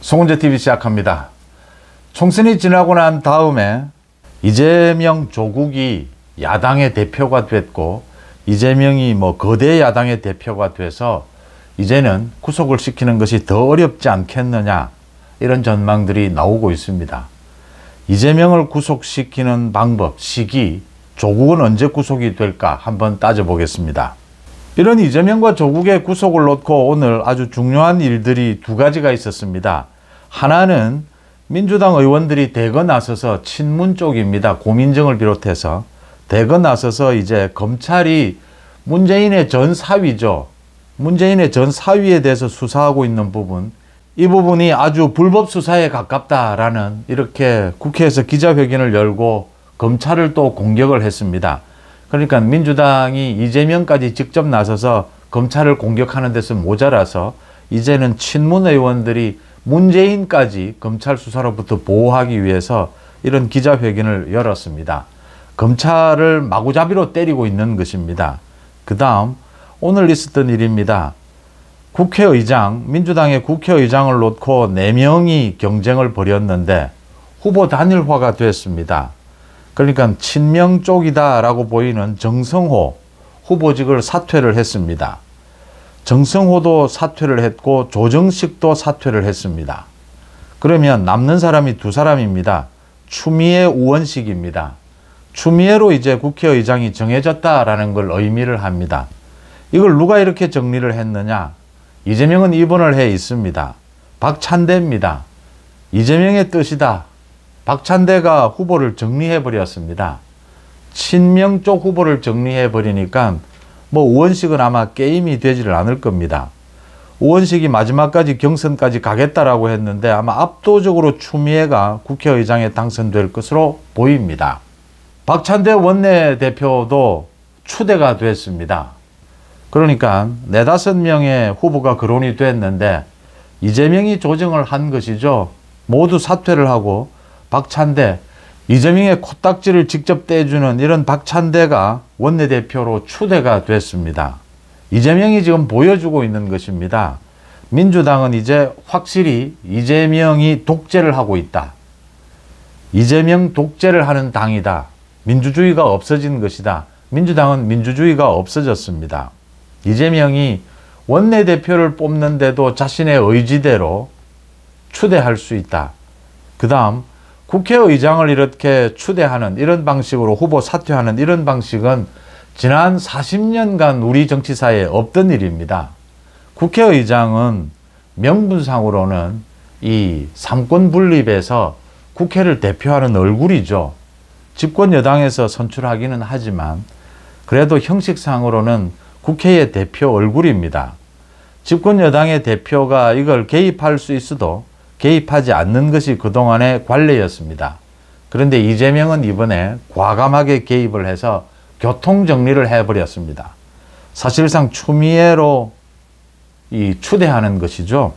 송은재TV 시작합니다. 총선이 지나고 난 다음에 이재명 조국이 야당의 대표가 됐고, 이재명이 거대 야당의 대표가 돼서 이제는 구속을 시키는 것이 더 어렵지 않겠느냐, 이런 전망들이 나오고 있습니다. 이재명을 구속시키는 방법, 시기, 조국은 언제 구속이 될까 한번 따져보겠습니다. 이런 이재명과 조국의 구속을 놓고 오늘 아주 중요한 일들이 두 가지가 있었습니다. 하나는 민주당 의원들이 대거 나서서 친문 쪽입니다. 고민정을 비롯해서 대거 나서서 이제 검찰이 문재인의 전 사위죠. 문재인의 전 사위에 대해서 수사하고 있는 부분, 이 부분이 아주 불법 수사에 가깝다라는 이렇게 국회에서 기자회견을 열고 검찰을 또 공격을 했습니다. 그러니까 민주당이 이재명까지 직접 나서서 검찰을 공격하는 데서 모자라서 이제는 친문 의원들이 문재인까지 검찰 수사로부터 보호하기 위해서 이런 기자회견을 열었습니다. 검찰을 마구잡이로 때리고 있는 것입니다. 그 다음 오늘 있었던 일입니다. 국회의장, 민주당의 국회의장을 놓고 4명이 경쟁을 벌였는데 후보 단일화가 됐습니다. 그러니까 친명 쪽이다 라고 보이는 정성호 후보직을 사퇴를 했습니다. 정성호도 사퇴를 했고 조정식도 사퇴를 했습니다. 그러면 남는 사람이 두 사람입니다. 추미애, 우원식입니다. 추미애로 이제 국회의장이 정해졌다라는 걸 의미를 합니다. 이걸 누가 이렇게 정리를 했느냐? 이재명은 입원을 해 있습니다. 박찬대입니다. 이재명의 뜻이다. 박찬대가 후보를 정리해 버렸습니다. 친명 쪽 후보를 정리해 버리니까 우원식은 아마 게임이 되지를 않을 겁니다. 우원식이 마지막까지 경선까지 가겠다라고 했는데 아마 압도적으로 추미애가 국회의장에 당선될 것으로 보입니다. 박찬대 원내대표도 추대가 됐습니다. 그러니까 4~5명의 후보가 거론이 됐는데 이재명이 조정을 한 것이죠. 모두 사퇴를 하고 박찬대, 이재명의 코딱지를 직접 떼주는 이런 박찬대가 원내대표로 추대가 됐습니다. 이재명이 지금 보여주고 있는 것입니다. 민주당은 이제 확실히 이재명이 독재를 하고 있다. 이재명 독재를 하는 당이다. 민주주의가 없어진 것이다. 민주당은 민주주의가 없어졌습니다. 이재명이 원내대표를 뽑는데도 자신의 의지대로 추대할 수 있다. 그 다음 국회의장을 이렇게 추대하는 이런 방식으로 후보 사퇴하는 이런 방식은 지난 40년간 우리 정치사에 없던 일입니다. 국회의장은 명분상으로는 이 삼권 분립에서 국회를 대표하는 얼굴이죠. 집권 여당에서 선출하기는 하지만 그래도 형식상으로는 국회의 대표 얼굴입니다. 집권 여당의 대표가 이걸 개입할 수 있어도 개입하지 않는 것이 그동안의 관례였습니다. 그런데 이재명은 이번에 과감하게 개입을 해서 교통정리를 해버렸습니다. 사실상 추미애로 추대하는 것이죠.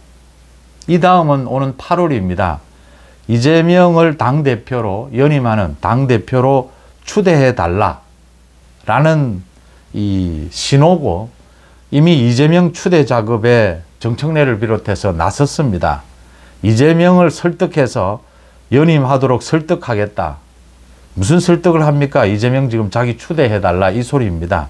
이 다음은 오는 8월입니다. 이재명을 당대표로 연임하는 당대표로 추대해달라라는 이 신호고, 이미 이재명 추대 작업에 정청래를 비롯해서 나섰습니다. 이재명을 설득해서 연임하도록 설득하겠다. 무슨 설득을 합니까? 이재명 지금 자기 추대해달라 이 소리입니다.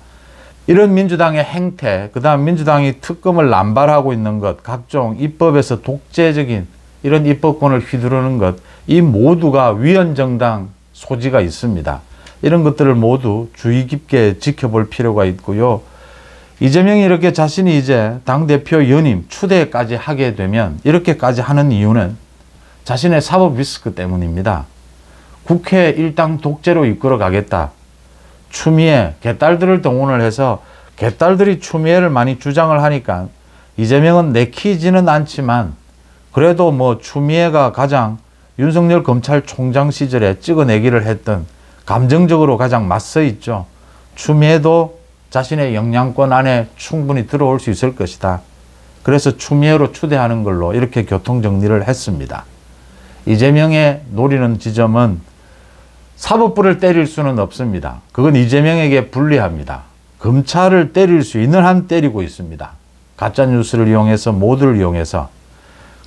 이런 민주당의 행태, 그 다음 민주당이 특검을 남발하고 있는 것, 각종 입법에서 독재적인 이런 입법권을 휘두르는 것, 이 모두가 위헌정당 소지가 있습니다. 이런 것들을 모두 주의 깊게 지켜볼 필요가 있고요. 이재명이 이렇게 자신이 이제 당대표 연임, 추대까지 하게 되면 이렇게까지 하는 이유는 자신의 사법 리스크 때문입니다. 국회 일당 독재로 이끌어 가겠다. 추미애, 개딸들을 동원을 해서 개딸들이 추미애를 많이 주장을 하니까 이재명은 내키지는 않지만 그래도 추미애가 가장 윤석열 검찰총장 시절에 찍어내기를 했던 감정적으로 가장 맞서 있죠. 추미애도 자신의 영향권 안에 충분히 들어올 수 있을 것이다. 그래서 추미애로 추대하는 걸로 이렇게 교통정리를 했습니다. 이재명의 노리는 지점은 사법부를 때릴 수는 없습니다. 그건 이재명에게 불리합니다. 검찰을 때릴 수 있는 한 때리고 있습니다. 가짜뉴스를 이용해서, 모두를 이용해서.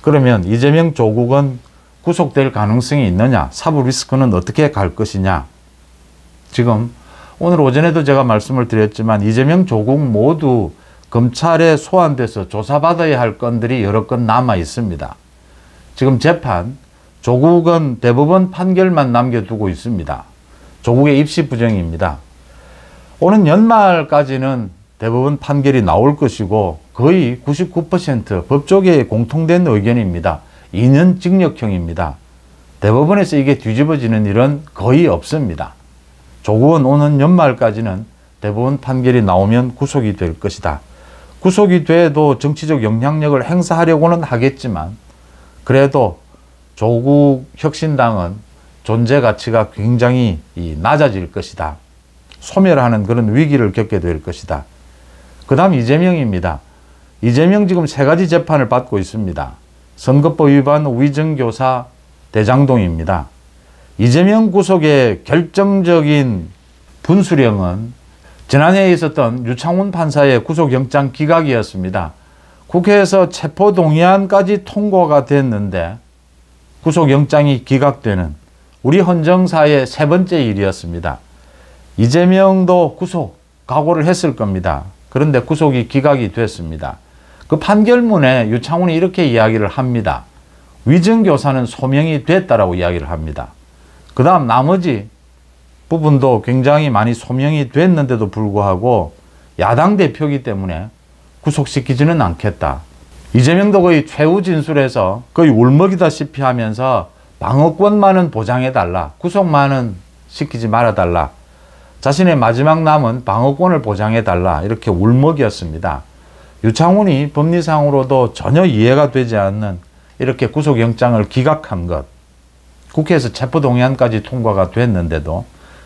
그러면 이재명 조국은 구속될 가능성이 있느냐? 사법 리스크는 어떻게 갈 것이냐? 지금 오늘 오전에도 제가 말씀을 드렸지만 이재명 조국 모두 검찰에 소환돼서 조사받아야 할 건들이 여러 건 남아 있습니다. 지금 재판, 조국은 대법원 판결만 남겨두고 있습니다. 조국의 입시 부정입니다. 오는 연말까지는 대법원 판결이 나올 것이고 거의 99% 법조계의 공통된 의견입니다. 2년 징역형입니다. 대법원에서 이게 뒤집어지는 일은 거의 없습니다. 조국은 오는 연말까지는 대법원 판결이 나오면 구속이 될 것이다. 구속이 돼도 정치적 영향력을 행사하려고는 하겠지만 그래도 조국 혁신당은 존재 가치가 굉장히 낮아질 것이다. 소멸하는 그런 위기를 겪게 될 것이다. 그 다음 이재명입니다. 이재명 지금 3가지 재판을 받고 있습니다. 선거법 위반 위증교사 대장동입니다. 이재명 구속의 결정적인 분수령은 지난해에 있었던 유창훈 판사의 구속영장 기각이었습니다. 국회에서 체포동의안까지 통과가 됐는데 구속영장이 기각되는 우리 헌정사의 3번째 일이었습니다. 이재명도 구속 각오를 했을 겁니다. 그런데 구속이 기각이 됐습니다. 그 판결문에 유창훈이 이렇게 이야기를 합니다. 위증교사는 소명이 됐다라고 이야기를 합니다. 그 다음 나머지 부분도 굉장히 많이 소명이 됐는데도 불구하고 야당 대표이기 때문에 구속시키지는 않겠다. 이재명도 거의 최후 진술에서 거의 울먹이다시피 하면서 방어권만은 보장해달라. 구속만은 시키지 말아달라. 자신의 마지막 남은 방어권을 보장해달라. 이렇게 울먹였습니다. 유창훈이 법리상으로도 전혀 이해가 되지 않는 이렇게 구속영장을 기각한 것. 국회에서 체포동의안까지 통과가 됐는데도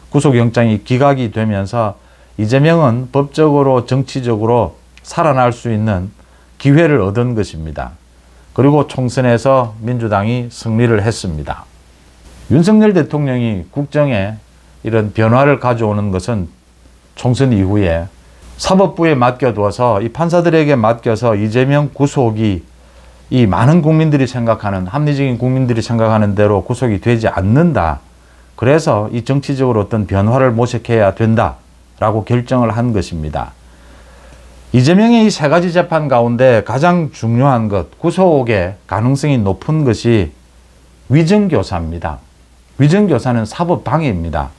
구속영장이 기각이 되면서 이재명은 법적으로 정치적으로 살아날 수 있는 기회를 얻은 것입니다. 그리고 총선에서 민주당이 승리를 했습니다. 윤석열 대통령이 국정에 이런 변화를 가져오는 것은 총선 이후에 사법부에 맡겨두어서 이 판사들에게 맡겨서 이재명 구속이 이 많은 국민들이 생각하는, 합리적인 국민들이 생각하는 대로 구속이 되지 않는다. 그래서 이 정치적으로 어떤 변화를 모색해야 된다라고 결정을 한 것입니다. 이재명의 이 3가지 재판 가운데 가장 중요한 것, 구속의 가능성이 높은 것이 위증교사입니다. 위증교사는 사법방해입니다.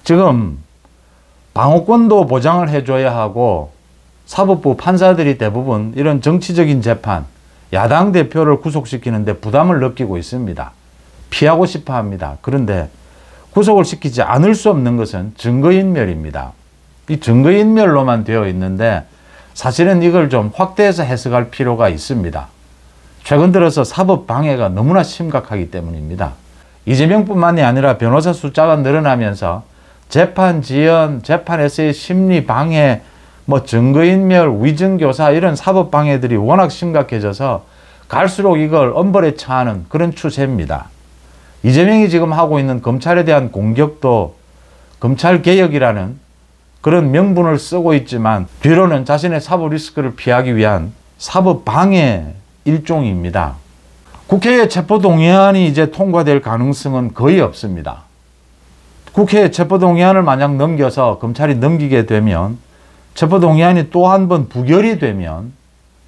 지금 방어권도 보장을 해줘야 하고 사법부 판사들이 대부분 이런 정치적인 재판, 야당 대표를 구속시키는데 부담을 느끼고 있습니다. 피하고 싶어 합니다. 그런데 구속을 시키지 않을 수 없는 것은 증거인멸입니다. 이 증거인멸로만 되어 있는데 사실은 이걸 좀 확대해서 해석할 필요가 있습니다. 최근 들어서 사법방해가 너무나 심각하기 때문입니다. 이재명뿐만이 아니라 변호사 숫자가 늘어나면서 재판 지연, 재판에서의 심리방해, 증거인멸, 위증교사 이런 사법방해들이 워낙 심각해져서 갈수록 이걸 엄벌에 처하는 그런 추세입니다. 이재명이 지금 하고 있는 검찰에 대한 공격도 검찰개혁이라는 그런 명분을 쓰고 있지만 뒤로는 자신의 사법 리스크를 피하기 위한 사법방해 일종입니다. 국회의 체포동의안이 이제 통과될 가능성은 거의 없습니다. 국회에 체포동의안을 만약 넘겨서 검찰이 넘기게 되면 체포동의안이 또 한 번 부결이 되면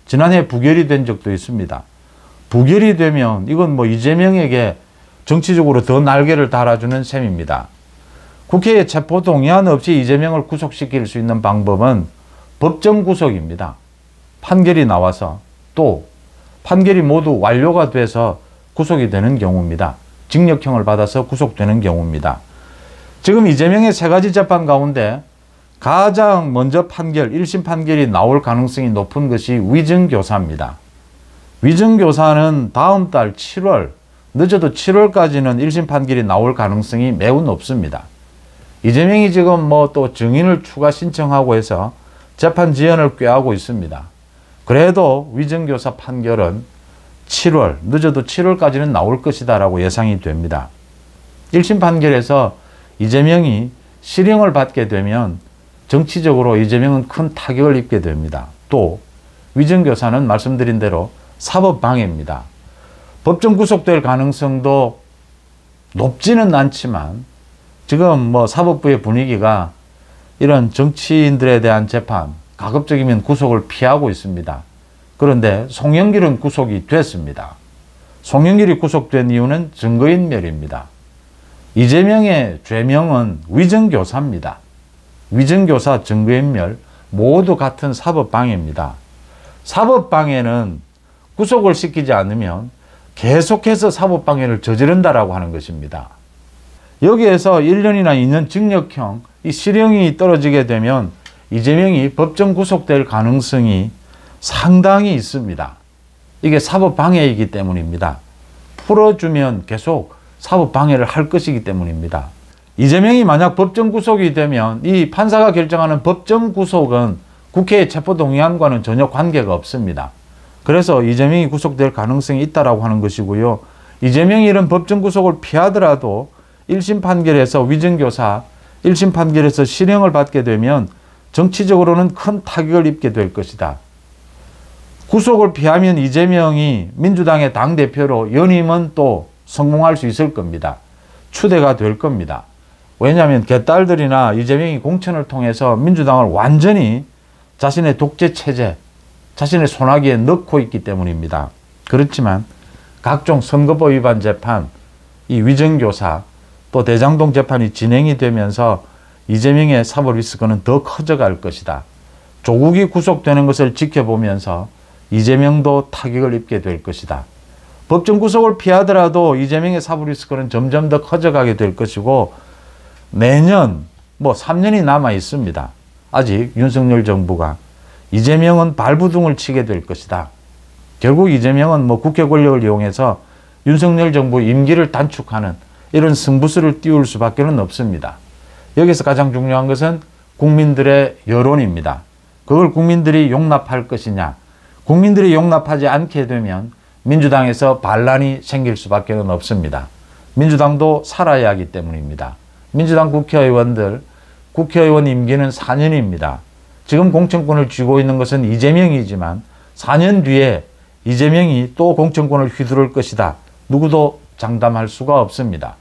지난해 부결이 된 적도 있습니다. 부결이 되면 이건 이재명에게 정치적으로 더 날개를 달아주는 셈입니다. 국회에 체포동의안 없이 이재명을 구속시킬 수 있는 방법은 법정 구속입니다. 판결이 나와서 또 판결이 모두 완료가 돼서 구속이 되는 경우입니다. 징역형을 받아서 구속되는 경우입니다. 지금 이재명의 3가지 재판 가운데 가장 먼저 1심 판결이 나올 가능성이 높은 것이 위증교사입니다. 위증교사는 다음 달 7월, 늦어도 7월까지는 1심 판결이 나올 가능성이 매우 높습니다. 이재명이 지금 또 증인을 추가 신청하고 해서 재판 지연을 꾀하고 있습니다. 그래도 위증교사 판결은 7월, 늦어도 7월까지는 나올 것이다 라고 예상이 됩니다. 1심 판결에서 이재명이 실형을 받게 되면 정치적으로 이재명은 큰 타격을 입게 됩니다. 또 위증교사는 말씀드린 대로 사법방해입니다. 법정 구속될 가능성도 높지는 않지만 지금 뭐 사법부의 분위기가 이런 정치인들에 대한 재판, 가급적이면 구속을 피하고 있습니다. 그런데 송영길은 구속이 됐습니다. 송영길이 구속된 이유는 증거인멸입니다. 이재명의 죄명은 위증교사입니다. 위증교사, 증거인멸 모두 같은 사법방해입니다. 사법방해는 구속을 시키지 않으면 계속해서 사법방해를 저지른다라고 하는 것입니다. 여기에서 1년이나 2년 징역형 이 실형이 떨어지게 되면 이재명이 법정 구속될 가능성이 상당히 있습니다. 이게 사법방해이기 때문입니다. 풀어주면 계속 사법방해를 할 것이기 때문입니다. 이재명이 만약 법정 구속이 되면 이 판사가 결정하는 법정 구속은 국회의 체포동의안과는 전혀 관계가 없습니다. 그래서 이재명이 구속될 가능성이 있다라고 하는 것이고요. 이재명이 이런 법정 구속을 피하더라도 1심 판결에서 위증교사, 1심 판결에서 실형을 받게 되면 정치적으로는 큰 타격을 입게 될 것이다. 구속을 피하면 이재명이 민주당의 당대표로 연임은 또 성공할 수 있을 겁니다. 추대가 될 겁니다. 왜냐하면 개딸들이나 이재명이 공천을 통해서 민주당을 완전히 자신의 독재 체제, 자신의 손아귀에 넣고 있기 때문입니다. 그렇지만 각종 선거법 위반 재판, 이 위증교사, 또 대장동 재판이 진행이 되면서 이재명의 사법 리스크는 더 커져갈 것이다. 조국이 구속되는 것을 지켜보면서 이재명도 타격을 입게 될 것이다. 법정 구속을 피하더라도 이재명의 사법 리스크는 점점 더 커져가게 될 것이고 내년 3년이 남아 있습니다. 아직 윤석열 정부가 이재명은 발부둥을 치게 될 것이다. 결국 이재명은 국회 권력을 이용해서 윤석열 정부 임기를 단축하는 이런 승부수를 띄울 수밖에 없습니다. 여기서 가장 중요한 것은 국민들의 여론입니다. 그걸 국민들이 용납할 것이냐. 국민들이 용납하지 않게 되면 민주당에서 반란이 생길 수밖에 없습니다. 민주당도 살아야 하기 때문입니다. 민주당 국회의원들, 국회의원 임기는 4년입니다. 지금 공천권을 쥐고 있는 것은 이재명이지만 4년 뒤에 이재명이 또 공천권을 휘두를 것이다. 누구도 장담할 수가 없습니다.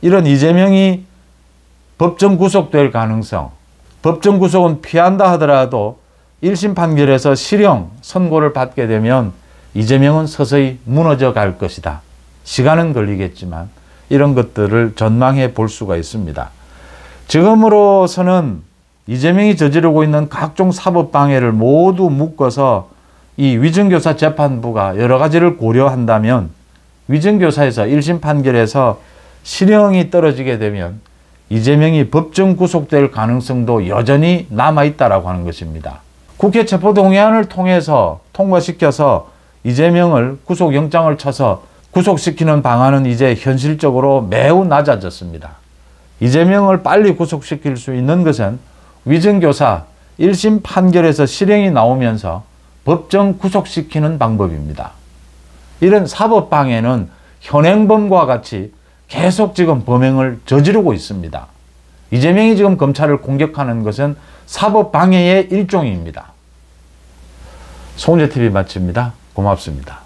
이런 이재명이 법정 구속될 가능성, 법정 구속은 피한다 하더라도 1심 판결에서 실형 선고를 받게 되면 이재명은 서서히 무너져 갈 것이다. 시간은 걸리겠지만 이런 것들을 전망해 볼 수가 있습니다. 지금으로서는 이재명이 저지르고 있는 각종 사법방해를 모두 묶어서 이 위증교사 재판부가 여러 가지를 고려한다면 위증교사에서 1심 판결에서 실형이 떨어지게 되면 이재명이 법정 구속될 가능성도 여전히 남아있다라고 하는 것입니다. 국회 체포동의안을 통해서 통과시켜서 이재명을 구속영장을 쳐서 구속시키는 방안은 이제 현실적으로 매우 낮아졌습니다. 이재명을 빨리 구속시킬 수 있는 것은 위증교사 1심 판결에서 실형이 나오면서 법정 구속시키는 방법입니다. 이런 사법방해는 현행범과 같이 계속 지금 범행을 저지르고 있습니다. 이재명이 지금 검찰을 공격하는 것은 사법방해의 일종입니다. 송재TV 마칩니다. 고맙습니다.